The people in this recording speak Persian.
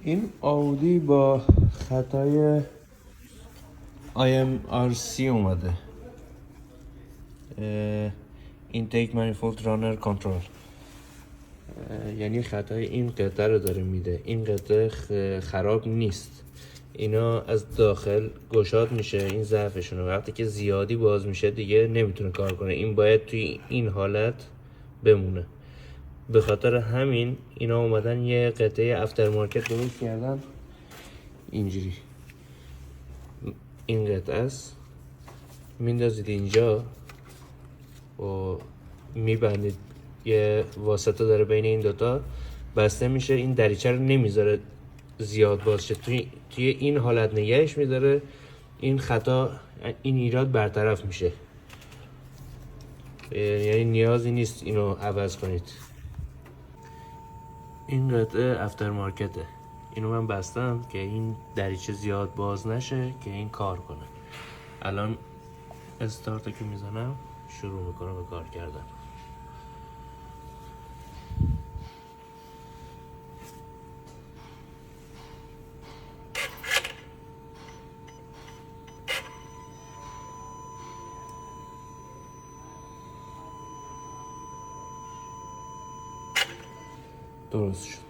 این آودی با خطای IMRC اومده، Intake Manifold Runner Control. یعنی خطای این قطعه رو داره میده. این قطعه خراب نیست، اینا از داخل گشاد میشه، این ضعفشونه. وقتی که زیادی باز میشه دیگه نمیتونه کار کنه، این باید توی این حالت بمونه. به خاطر همین اینا اومدن یه قطعه افتر مارکت درست کردن اینجوری. این قطعه است، میندازید اینجا و میبندید، یه واسطه داره بین این دوتا، بسته میشه. این دریچه رو نمیذاره زیاد باز شه، توی این حالت نگهش میداره. این خطا، این ایراد برطرف میشه، یعنی نیازی نیست اینو عوض کنید. این قطعه افتر مارکته، اینو من بستم که این دریچه زیاد باز نشه که این کار کنه. الان استارتو که میزنم شروع میکنه به کار کردن. درست شد.